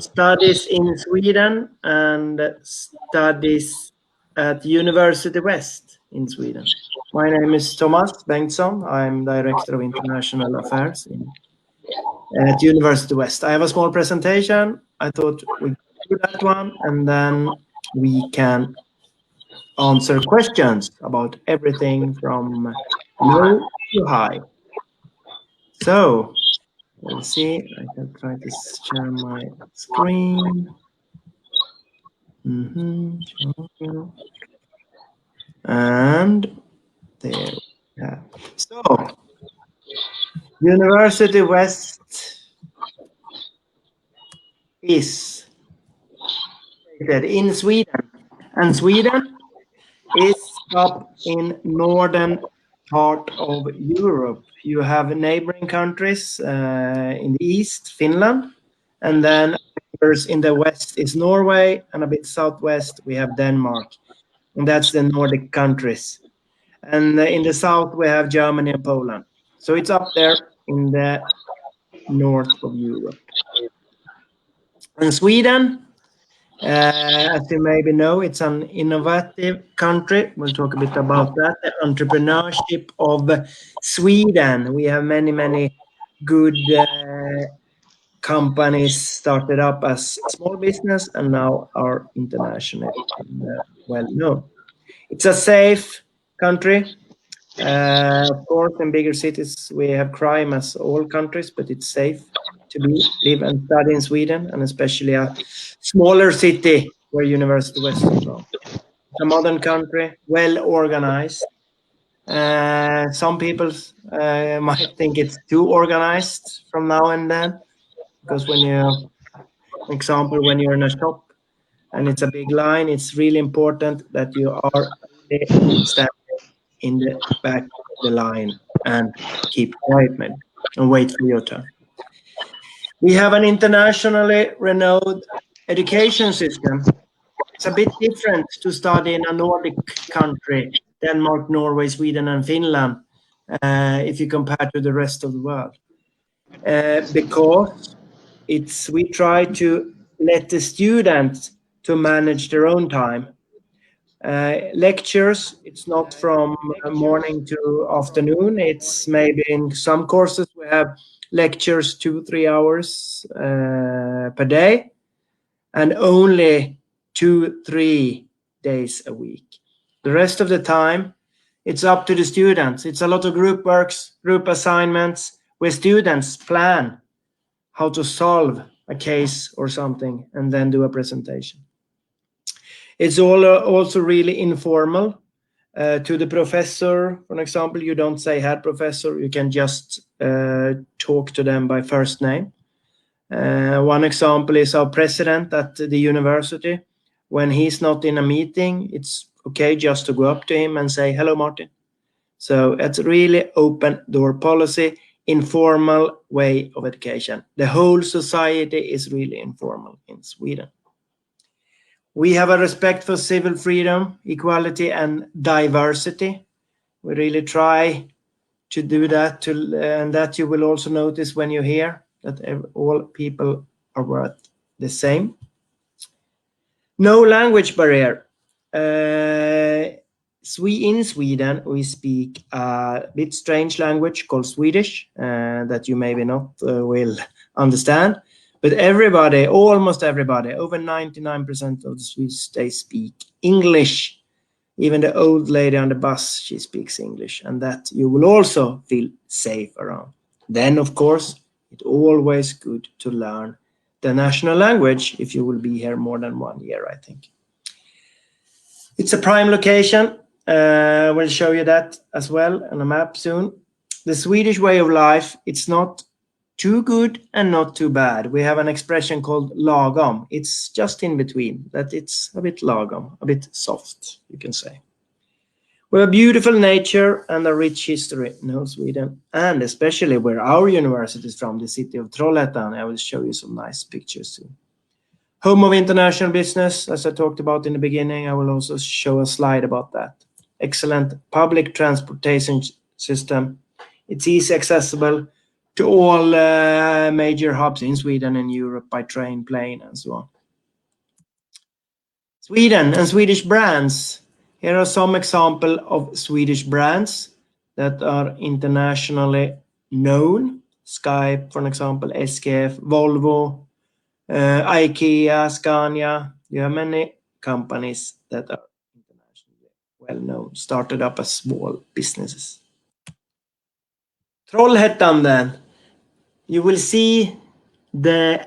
studies in Sweden and studies at University West in Sweden. My name is Tomas Bengtsson. I'm Director of International Affairs at University West. I have a small presentation. I thought we'd do that one, and then we can answer questions about everything from low to high. So, let's see. I can try to share my screen. And there we have. So, University West is located in Sweden, and Sweden is up in northern part of Europe. You have neighboring countries in the east, Finland, and then in the west is Norway, and a bit southwest we have Denmark, and that's the Nordic countries. And in the south we have Germany and Poland. So it's up there in the north of Europe. And Sweden, as you maybe know, it's an innovative country. We'll talk a bit about that. The entrepreneurship of Sweden. We have many good companies started up as small business and now are international well known. It's a safe country. Of course, in bigger cities we have crime as all countries, but it's safe to live and study in Sweden, and especially a smaller city where University West is from. It's a modern country, well organized. Some people might think it's too organized from now and then, because when you're in a shop and it's a big line, it's really important that you are standing in the back of the line and keep quiet and wait for your turn. We have an internationally renowned education system. It's a bit different to study in a Nordic country, Denmark, Norway, Sweden, and Finland, if you compare to the rest of the world. Because we try to let the students to manage their own time. Lectures, it's not from morning to afternoon. It's maybe in some courses we have lectures 2-3 hours per day, and only 2-3 days a week. The rest of the time, it's up to the students. It's a lot of group works, group assignments, where students plan how to solve a case or something and then do a presentation. It's also really informal. To the professor, for example, you don't say head professor, you can just talk to them by first name. One example is our president at the university. When he's not in a meeting, it's okay just to go up to him and say, hello, Martin. So it's really open door policy, informal way of education. The whole society is really informal in Sweden. We have a respect for civil freedom, equality, and diversity. We really try to do that, and that you will also notice when you hear that all people are worth the same. No language barrier. In Sweden, we speak a bit strange language called Swedish that you maybe not will understand. But everybody, almost everybody, over 99% of the Swedes, they speak English. Even the old lady on the bus, she speaks English, and that you will also feel safe around. Then, of course, it's always good to learn the national language if you will be here more than 1 year, I think. It's a prime location. We'll show you that as well on a map soon. The Swedish way of life, it's not too good and not too bad. We have an expression called lagom. It's just in between, that it's a bit lagom, a bit soft, you can say. We have beautiful nature and a rich history in Sweden, and especially where our university is from, the city of Trollhättan. I will show you some nice pictures soon. Home of international business, as I talked about in the beginning, I will also show a slide about that. Excellent public transportation system. It's easy accessible. to all major hubs in Sweden and Europe by train, plane, and so on. Sweden and Swedish brands. Here are some examples of Swedish brands that are internationally known. Skype, for example, SKF, Volvo, IKEA, Scania. You have many companies that are internationally well known, started up as small businesses. Trollhättan then. You will see the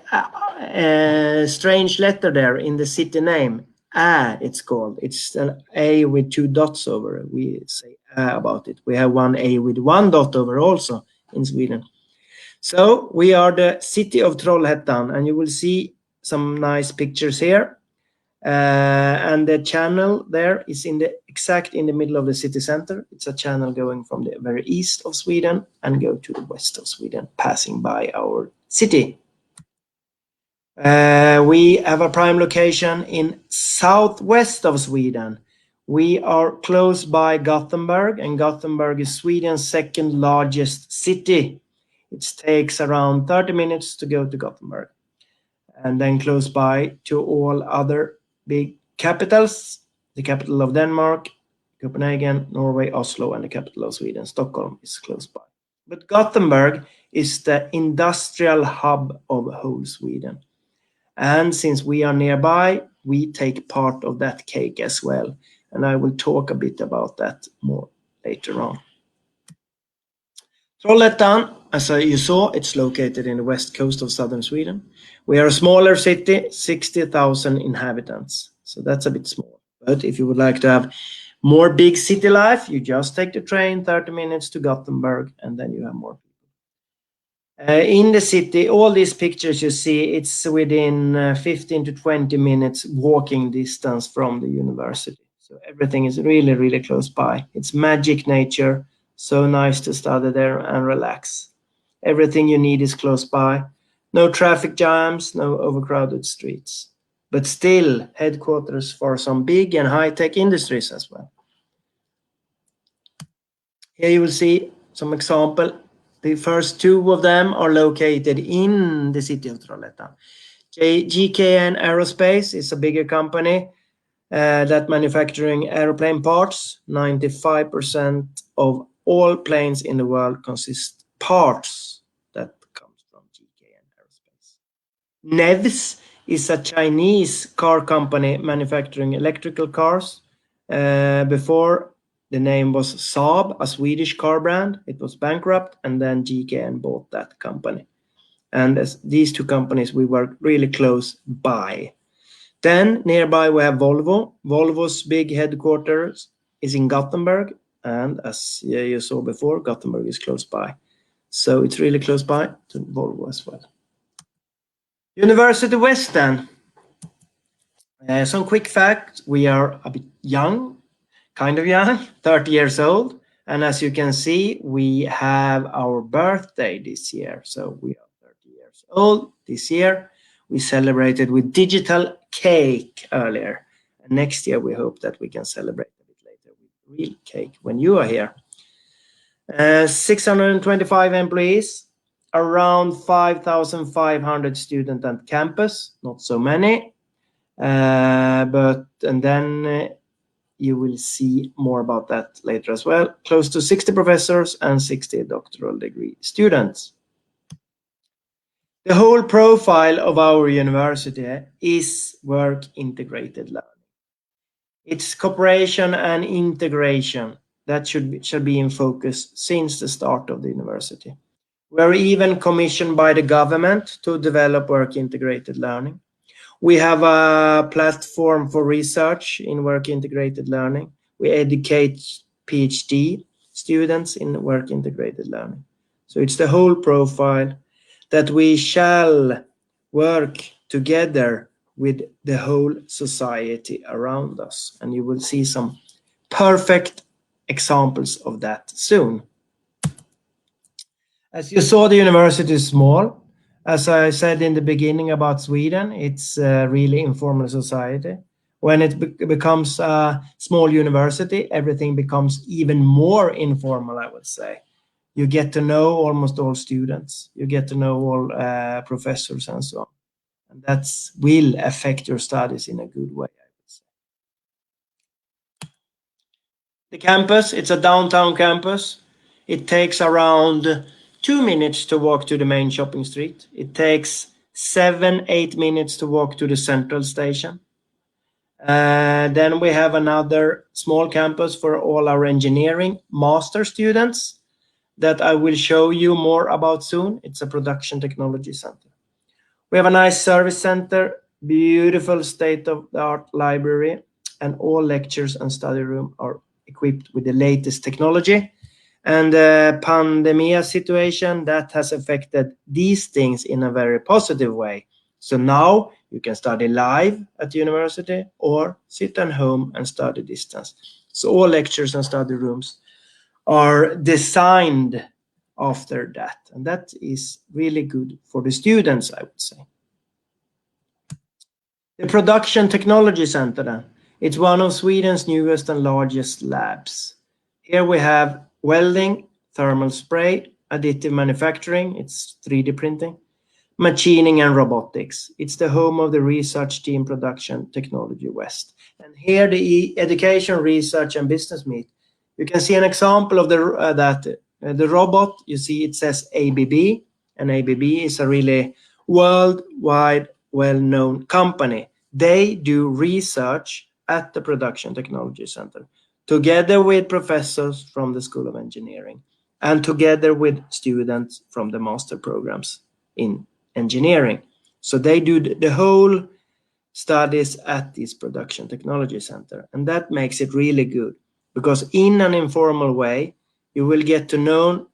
strange letter there in the city name. It's called. It's an A with 2 dots over it. We say about it. We have one A with 1 dot over also in Sweden. So we are the city of Trollhättan, and you will see some nice pictures here. And the channel there is in the middle of the city center. It's a channel going from the very east of Sweden and go to the west of Sweden, passing by our city. We have a prime location in southwest of Sweden. We are close by Gothenburg, and Gothenburg is Sweden's second largest city. It takes around 30 minutes to go to Gothenburg. And then close by to all other big capitals, the capital of Denmark, Copenhagen, Norway, Oslo, and the capital of Sweden, Stockholm, is close by. But Gothenburg is the industrial hub of whole Sweden. And since we are nearby, we take part of that cake as well. And I will talk a bit about that more later on. Trollhättan, as you saw, it's located in the west coast of southern Sweden. We are a smaller city, 60,000 inhabitants. So that's a bit small. But if you would like to have more big city life, you just take the train 30 minutes to Gothenburg, and then you have more people. In the city, all these pictures you see, it's within 15 to 20 minutes walking distance from the university. So everything is really, really close by. It's magic nature. So nice to study there and relax. Everything you need is close by. No traffic jams, no overcrowded streets. But still headquarters for some big and high-tech industries as well. Here you will see some example. The first 2 of them are located in the city of Trollhättan. GKN Aerospace is a bigger company that manufacturing aeroplane parts. 95% of all planes in the world consist parts that comes from GKN Aerospace. Nevs is a Chinese car company manufacturing electrical cars. Before, the name was Saab, a Swedish car brand. It was bankrupt, and then GKN bought that company. And as these 2 companies, we work really close by. Then nearby we have Volvo. Volvo's big headquarters is in Gothenburg. And as you saw before, Gothenburg is close by. So it's really close by to Volvo as well. University West then. Some quick facts. We are a bit young, kind of young, 30 years old. And as you can see, we have our birthday this year. So we are 30 years old this year. We celebrated with digital cake earlier. And next year, we hope that we can celebrate a bit later with real cake when you are here. 625 employees, around 5,500 students at campus, not so many. And then you will see more about that later as well. Close to 60 professors and 60 doctoral degree students. The whole profile of our university is work integrated learning. It's cooperation and integration that should be in focus since the start of the university. We are even commissioned by the government to develop work integrated learning. We have a platform for research in work integrated learning. We educate PhD students in work integrated learning. So it's the whole profile that we shall work together with the whole society around us. And you will see some perfect examples of that soon. As you saw, the university is small. As I said in the beginning about Sweden, it's a really informal society. When it becomes a small university, everything becomes even more informal, I would say. You get to know almost all students. You get to know all professors and so on. And that will affect your studies in a good way, I would say. The campus, it's a downtown campus. It takes around 2 minutes to walk to the main shopping street. It takes 7-8 minutes to walk to the central station. Then we have another small campus for all our engineering master students that I will show you more about soon. It's a production technology center. We have a nice service center, beautiful state-of-the-art library, and all lectures and study room are equipped with the latest technology. And the pandemic situation that has affected these things in a very positive way. So now you can study live at university or sit at home and study distance. So all lectures and study rooms are designed after that. And that is really good for the students, I would say. The Production Technology Center, then. It's one of Sweden's newest and largest labs. Here we have welding, thermal spray, additive manufacturing, it's 3D printing, machining and robotics. It's the home of the research team Production Technology West. And here the education, research and business meet. You can see an example of the robot. You see it says ABB, and ABB is a really worldwide well-known company. They do research at the Production Technology Center together with professors from the School of Engineering and together with students from the master programs in engineering. So they do the whole studies at this Production Technology Center. And that makes it really good because in an informal way, you will get to know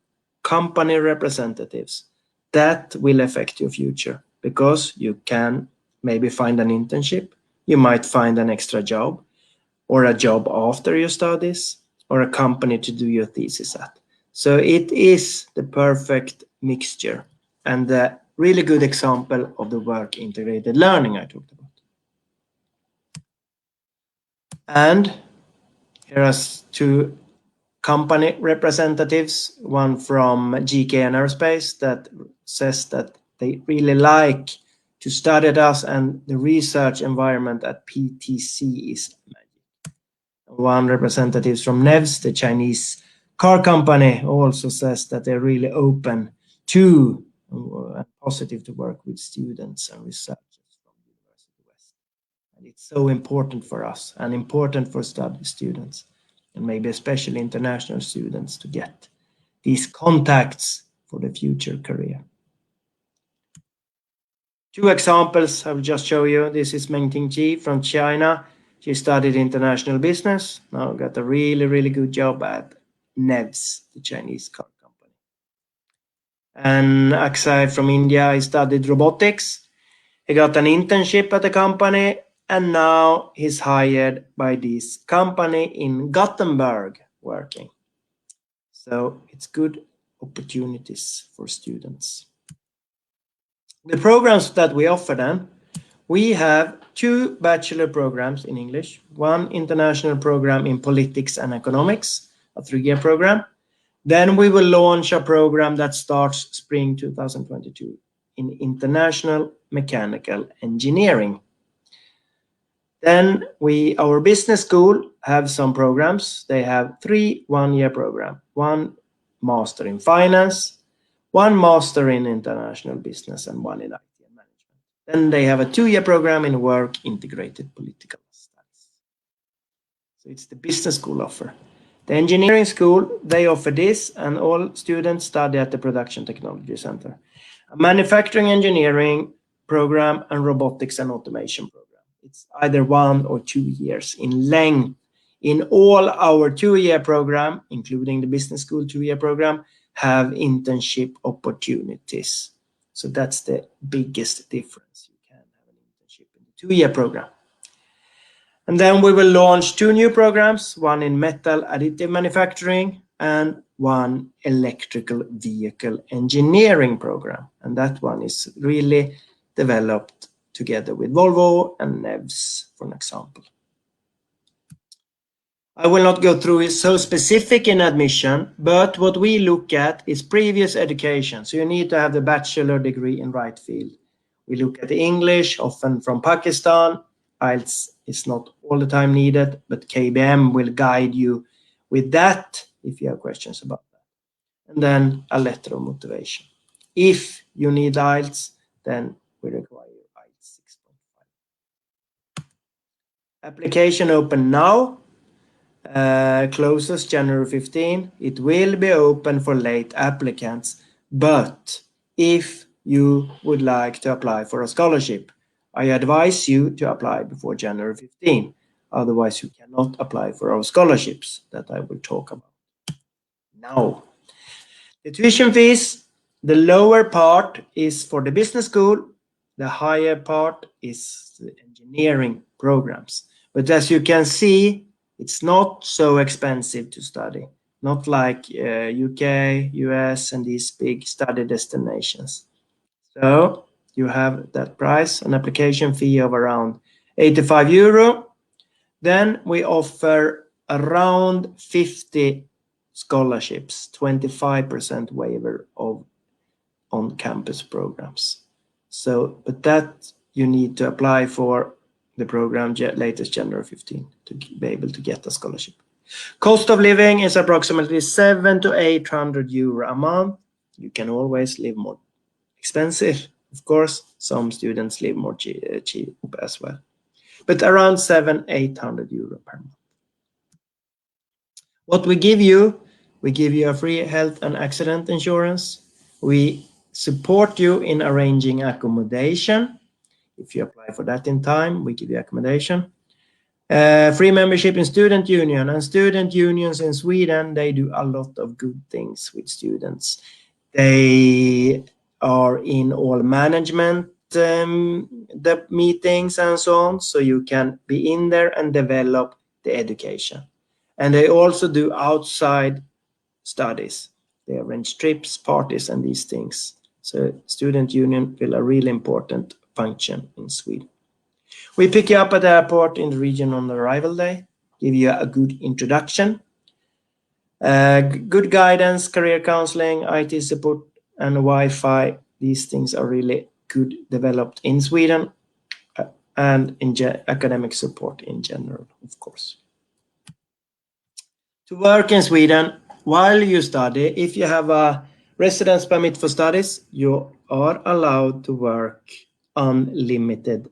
company representatives. That will affect your future because you can maybe find an internship. You might find an extra job or a job after your studies or a company to do your thesis at. So it is the perfect mixture and a really good example of the work integrated learning I talked about. And here are two company representatives, one from GK and Aerospace that says that they really like to study at us and the research environment at PTC is magic. One representative from NEVS, the Chinese car company, also says that they're really open to and positive to work with students and researchers from University West. And it's so important for us and important for students and maybe especially international students to get these contacts for the future career. Two examples I will just show you. This is Mengting Ji from China. She studied international business. Now got a really, really good job at NEVS, the Chinese car company. And Akshay from India, he studied robotics. He got an internship at the company, and now he's hired by this company in Gothenburg working. So it's good opportunities for students. The programs that we offer then, we have 2 bachelor programs in English, 1 international program in politics and economics, a 3-year program. Then we will launch a program that starts spring 2022 in international mechanical engineering. Then our business school have some programs. They have 3 one-year program, 1 master in finance, 1 master in international business, and 1 in IT and management. Then they have a 2-year program in work integrated political studies. So it's the business school offer. The engineering school, they offer this, and all students study at the Production Technology Center. A manufacturing engineering program and robotics and automation program. It's either 1 or 2 years in length. In all our 2-year program, including the business school 2-year program, have internship opportunities. So that's the biggest difference. You can have an internship in the 2-year program. And then we will launch 2 new programs, 1 in metal additive manufacturing and 1 electrical vehicle engineering program. And that one is really developed together with Volvo and NEVS, for an example. I will not go through it so specific in admission, but what we look at is previous education. So you need to have the bachelor degree in right field. We look at the English, often from Pakistan. IELTS is not all the time needed, but KBM will guide you with that if you have questions about that. And then a letter of motivation. If you need IELTS, then we require IELTS 6.5. Application open now. Closes January 15. It will be open for late applicants, but if you would like to apply for a scholarship, I advise you to apply before January 15. Otherwise, you cannot apply for our scholarships that I will talk about now. The tuition fees, the lower part is for the business school, the higher part is the engineering programs. But as you can see, it's not so expensive to study, not like UK, US, and these big study destinations. So you have that price, an application fee of around 85 euro. Then we offer around 50 scholarships, 25% waiver of on-campus programs. So, but that you need to apply for the program latest January 15 to be able to get a scholarship. Cost of living is approximately 700 to 800 euro a month. You can always live more expensive, of course. Some students live more cheap as well, but around 700-800 euro per month. What we give you a free health and accident insurance. We support you in arranging accommodation. If you apply for that in time, we give you accommodation. Free membership in student union, and student unions in Sweden, they do a lot of good things with students. They are in all management the meetings and so on, so you can be in there and develop the education. And they also do outside studies. They arrange trips, parties, and these things. So student union will a really important function in Sweden. We pick you up at the airport in the region on arrival day, give you a good introduction, good guidance, career counseling, IT support, and Wi-Fi. These things are really good developed in Sweden, and in academic support in general, of course. To work in Sweden while you study, if you have a residence permit for studies, you are allowed to work unlimited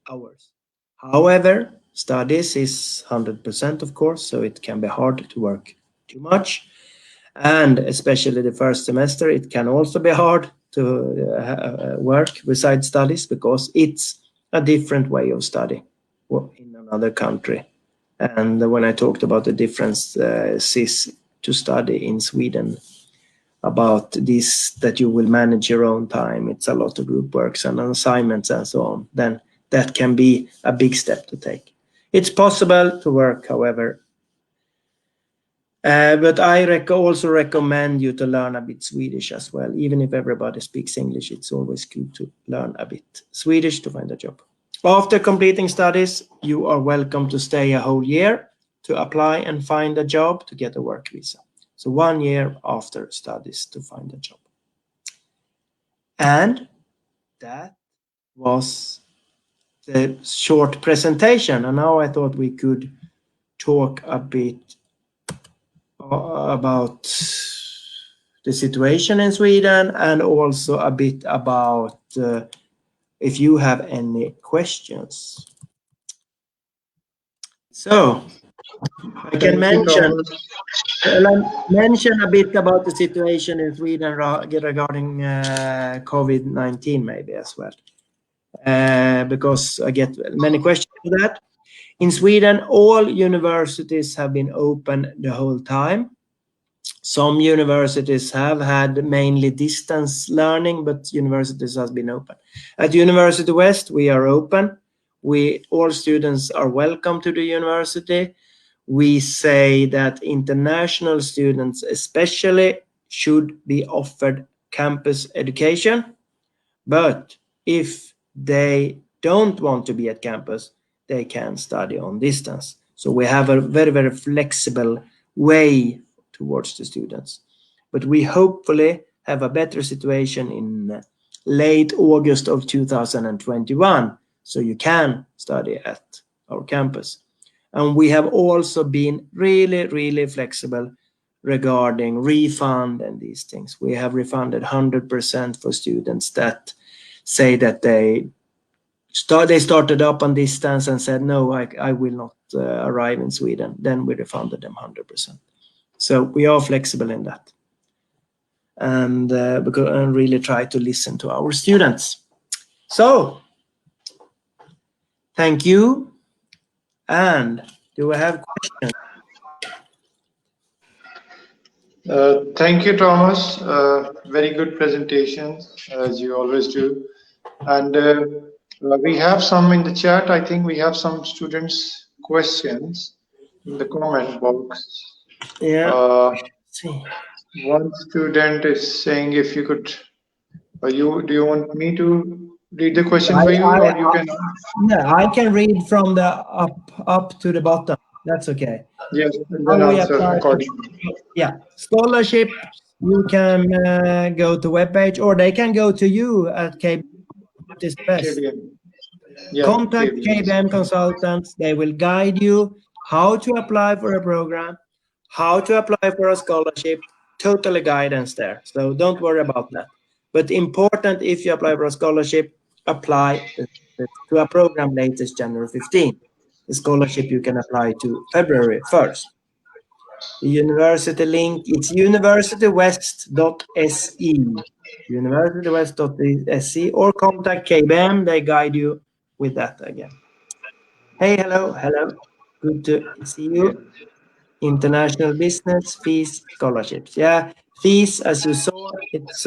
hours. However, studies is 100%, of course, so it can be hard to work too much. And especially the first semester, it can also be hard to work besides studies because it's a different way of study in another country. And when I talked about the differences to study in Sweden, about this, that you will manage your own time, it's a lot of group works and assignments and so on, then that can be a big step to take. It's possible to work, however, but I also recommend you to learn a bit Swedish as well. Even if everybody speaks English, it's always good to learn a bit Swedish to find a job. After completing studies, you are welcome to stay a whole year to apply and find a job to get a work visa. So 1 year after studies to find a job. And that was the short presentation. And now I thought we could talk a bit about the situation in Sweden and also a bit about if you have any questions. So I can mention a bit about the situation in Sweden regarding COVID-19 maybe as well, because I get many questions for that. In Sweden, all universities have been open the whole time. Some universities have had mainly distance learning, but universities have been open. At University West, we are open. All students are welcome to the university. We say that international students especially should be offered campus education, but if they don't want to be at campus, they can study on distance. So we have a very, very flexible way towards the students. But we hopefully have a better situation in late August of 2021, so you can study at our campus. And we have also been really, really flexible regarding refund and these things. We have refunded 100% for students that say that they started up on distance and said, no, I will not arrive in Sweden. Then we refunded them 100%. So we are flexible in that. And really try to listen to our students. So, thank you. And do we have questions? Thank you, Thomas. Very good presentation, as you always do. And we have some in the chat. I think we have some students' questions in the comment box. Yeah. One student is saying, if you could, do you want me to read the question for you, or you can? Yeah, I can read from the up to the bottom. That's okay. Yes, and then answer accordingly. Yeah, scholarship. You can go to webpage, or they can go to you at KBM. What is best? Yeah, Contact KBM consultants. They will guide you how to apply for a program, how to apply for a scholarship. Totally guidance there. So don't worry about that. But important, if you apply for a scholarship, apply to a program latest January 15. The scholarship you can apply to February 1st. The university link, it's universitywest.se. Universitywest.se, or contact KBM. They guide you with that again. Hey, hello. Good to see you. International business, fees, scholarships. Yeah, fees, as you saw, it's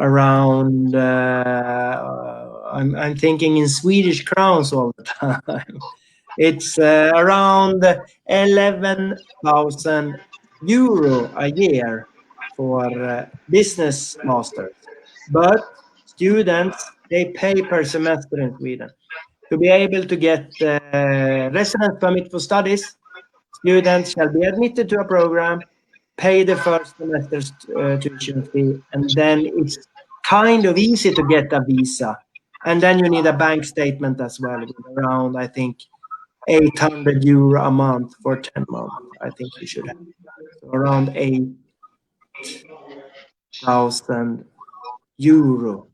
around, I'm thinking in Swedish crowns all the time. It's around 11,000 euro a year for business masters. But students, they pay per semester in Sweden. To be able to get residence permit for studies, students shall be admitted to a program, pay the first semester's tuition fee, and then it's kind of easy to get a visa. And then you need a bank statement as well, with around, I think, 800 euro a month for 10 months. I think you should have. So around 8,000 euro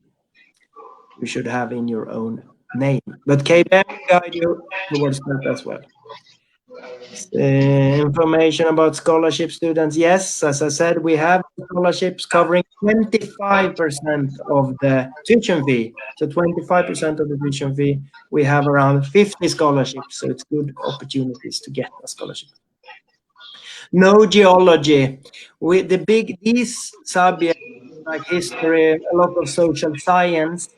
you should have in your own name. But KBM guide you towards that as well. Information about scholarship students. Yes, as I said, we have scholarships covering 25% of the tuition fee. So 25% of the tuition fee, we have around 50 scholarships. So it's good opportunities to get a scholarship. No geology. These subjects like history, a lot of social science,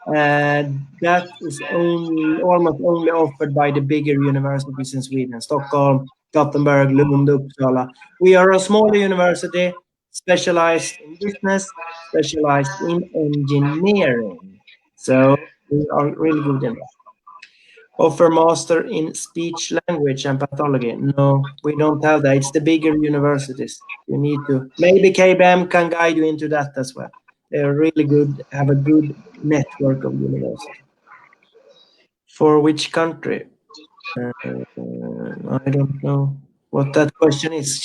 that is almost only offered by the bigger universities in Sweden: Stockholm, Gothenburg, Lund, Uppsala. We are a smaller university, specialized in business, specialized in engineering. So we are really good in that. Offer master in speech language and pathology. No, we don't have that. It's the bigger universities. You need to. Maybe KBM can guide you into that as well. They're really good, have a good network of universities. For which country? I don't know what that question is.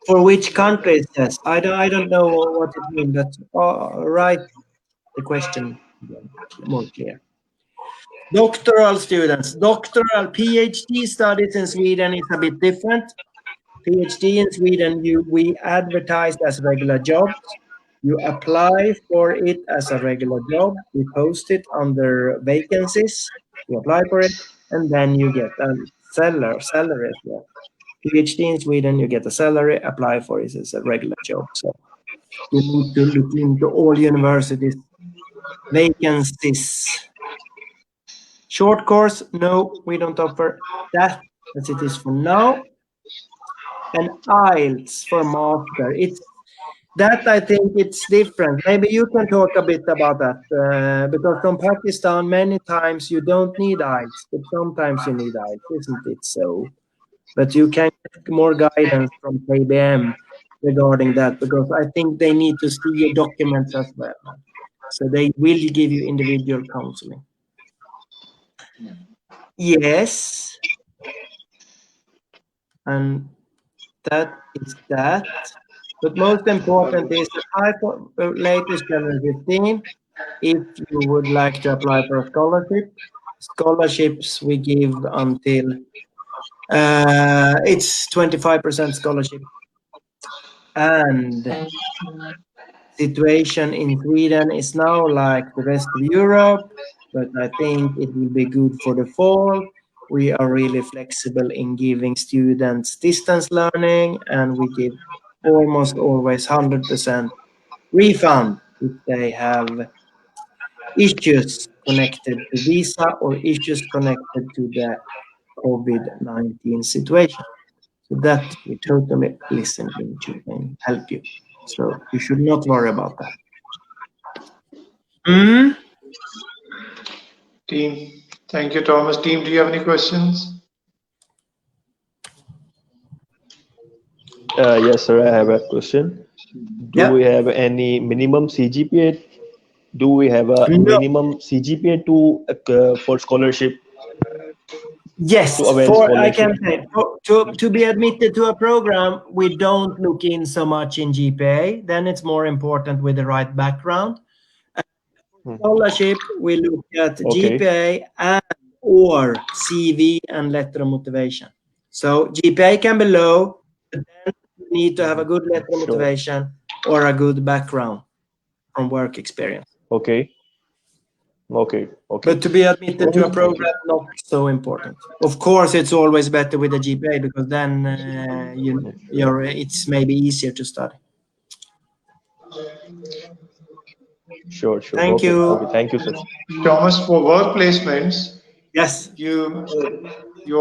For which country it says. I don't know what it means, but write the question more clear. Doctoral students. Doctoral PhD studies in Sweden is a bit different. PhD in Sweden, we advertise as regular jobs. You apply for it as a regular job. We post it under vacancies. You apply for it, and then you get a salary as well. PhD in Sweden, you get a salary. Apply for it as a regular job. So you need to look into all universities' vacancies. Short course, no, we don't offer that as it is for now. And IELTS for master. That I think it's different. Maybe you can talk a bit about that because from Pakistan, many times you don't need eyes, but sometimes you need eyes, isn't it so? But you can get more guidance from KBM regarding that because I think they need to see your documents as well. So they will give you individual counseling. Yes, and that is that. But most important is apply for latest January 15 if you would like to apply for a scholarship. Scholarships we give until it's 25% scholarship. And situation in Sweden is now like the rest of Europe, but I think it will be good for the fall. We are really flexible in giving students distance learning, and we give almost always 100% refund if they have issues connected to visa or issues connected to the COVID-19 situation. So that we totally listen into and help you. So you should not worry about that. Team, thank you, Thomas. Team, do you have any questions? Yes, sir. I have a question. Do Yeah. we have any minimum CGPA? Do we have a No. minimum CGPA to for scholarship? Yes, To avail for I scholarship? can say to be admitted to a program, we don't look in so much in GPA. Then it's more important with the right background. Scholarship, we look at Okay. GPA and or CV and letter of motivation. So GPA can be low, but then you need to have a good letter of Sure. motivation or a good background from work experience. Okay. Okay. Okay. But to be admitted to a Okay. Thank you. program, not so important. Of course, it's always better with a GPA because then it's maybe easier to study. Sure. Sure. Thank Okay. Okay. you. Thank you, sir. Thomas, for work placements, Yes. you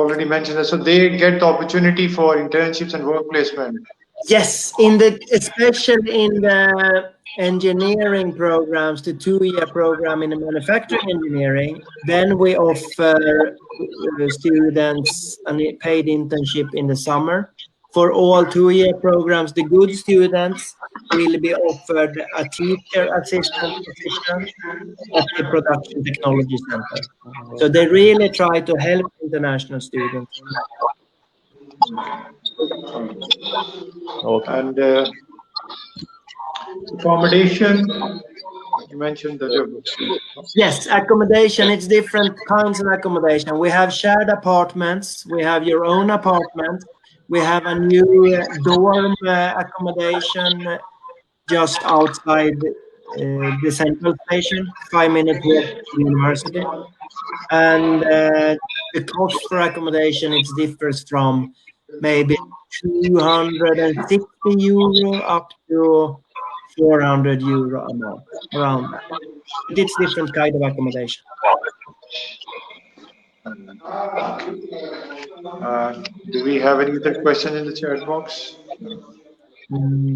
already mentioned that, so they get the opportunity for internships and work placement. Yes, especially in the engineering programs, the 2-year program in the manufacturing engineering, then we offer students a paid internship in the summer. For all 2-year programs, the good students will be offered a teacher assistant position at the production technology center. So they really try to help international students. Okay. And accommodation, you mentioned that. Yes, accommodation, it's different kinds of accommodation. We have shared apartments, we have your own apartment, we have a new dorm accommodation just outside the central station, 5 minutes walk from university. And the cost for accommodation, it differs from maybe 260 euro up to 400 euro a month, around that. But it's different kind of accommodation. Do we have any other question in the chat box? Mm,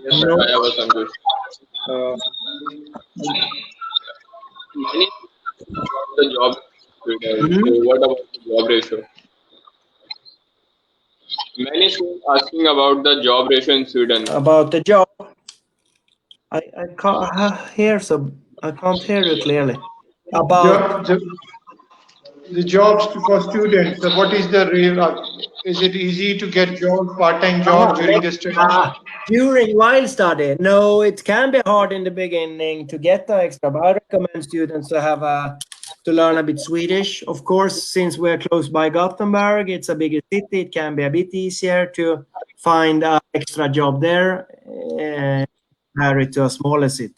Yes, sir. no. I have some question. Many about the job. So what about the job ratio? Many students asking about the job ratio in Sweden. About the job, I can't hear, so I can't hear you clearly. About The jobs for students. What is the real? Is it easy to get job, part-time job during the study? during while study, no, it can be hard in the beginning to get the extra. But I recommend students to have to learn a bit Swedish. Of course, since we're close by Gothenburg, it's a bigger city. It can be a bit easier to find an extra job there compared to a smaller city.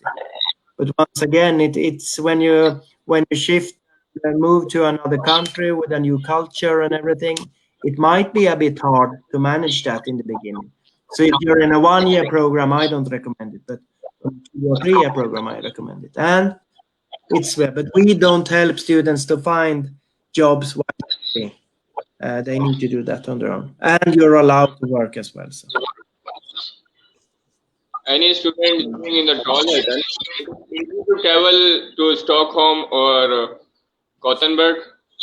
But once again, it's when you shift and move to another country with a new culture and everything, it might be a bit hard to manage that in the beginning. So if you're in a 1-year program, I don't recommend it, but a 2 or 3-year program, I recommend it. And it's but we don't help students to find jobs while studying. They need to do that on their own, and you're allowed to work as well. So. any student living in the Trollhättan, is it to travel to Stockholm or Gothenburg?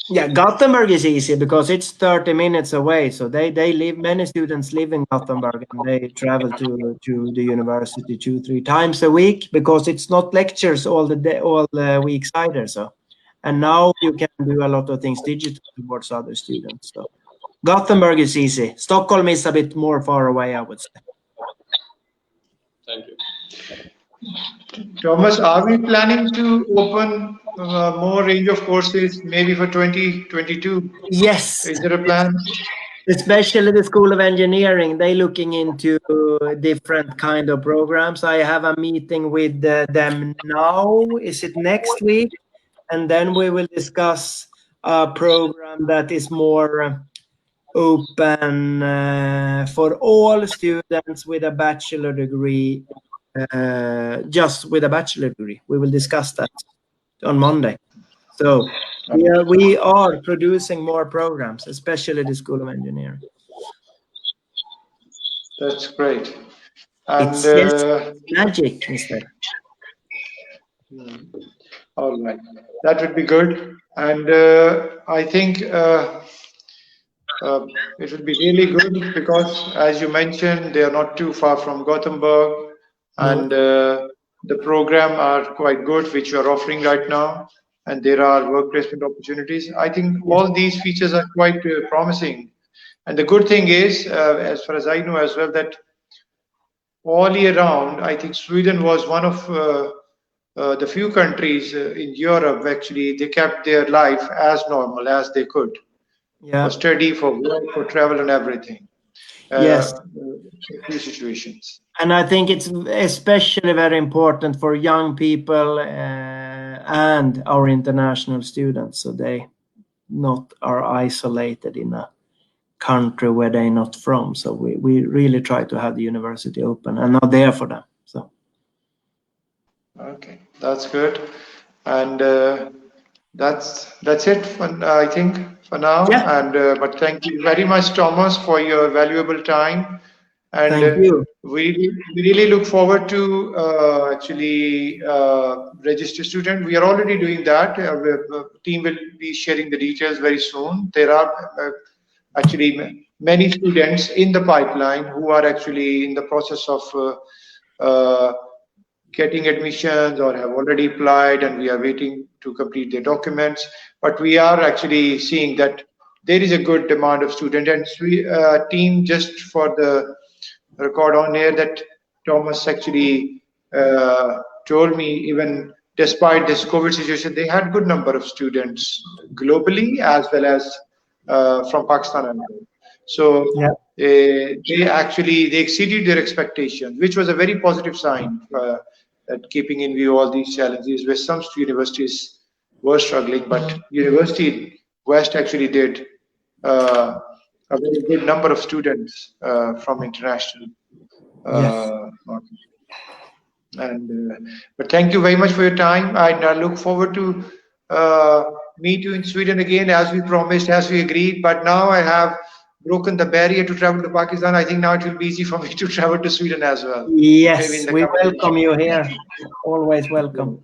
Yeah, Gothenburg is easy because it's 30 minutes away. So they live, many students live in Gothenburg and they travel to the university 2-3 times a week because it's not lectures all the weeks either. So, and now you can do a lot of things digital towards other students. So Gothenburg is easy. Stockholm is a bit more far away, I would say. Thank you. Thomas, are we planning to open more range of courses maybe for 2022? Yes. Is there a plan? Especially the School of Engineering, they're looking into different kind of programs. I have a meeting with them now. Is it next week? And then we will discuss a program that is more open for all students with a bachelor degree, just with a bachelor degree. We will discuss that on Monday. So we are producing more programs, especially the School of Engineering. That's great. And It's just magic instead. all right, that would be good. And I think it would be really good because, as you mentioned, they are not too far from Gothenburg, and the program are quite good, which you are offering right now, and there are work placement opportunities. I think all these features are quite promising. And the good thing is, as far as I know as well, that all year round, I think Sweden was one of the few countries in Europe actually they kept their life as normal as they could Yeah. for study, for work, for travel, and everything. Yes. Few situations. And I think it's especially very important for young people and our international students, so they not are isolated in a country where they're not from. So we really try to have the university open and not there for them. So Okay, that's good, and that's it for, I think for now. Yeah. And but thank you very much, Thomas, for your valuable time. And Thank you. we really look forward to actually register student. We are already doing that. The team will be sharing the details very soon. There are actually many students in the pipeline who are actually in the process of getting admissions or have already applied, and we are waiting to complete their documents. But we are actually seeing that there is a good demand of students, and we team, just for the record on air, that Thomas actually told me, even despite this COVID situation, they had good number of students globally as well as from Pakistan and all. So Yeah. they exceeded their expectations, which was a very positive sign. That keeping in view all these challenges, where some universities were struggling, but University West actually did a very good number of students from international market. And but thank you very much for your time. I look forward to meet you in Sweden again, as we promised, as we agreed. But now I have broken the barrier to travel to Pakistan. I think now it will be easy for me to travel to Sweden as well. Yes, we welcome you here. Always welcome.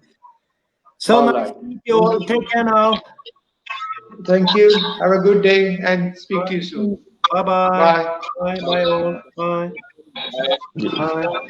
So All nice right. to meet you all. Take care now. Thank you. Have a good day and speak to you soon. Bye-bye. Bye. Bye. Bye all. Bye. Bye. Bye.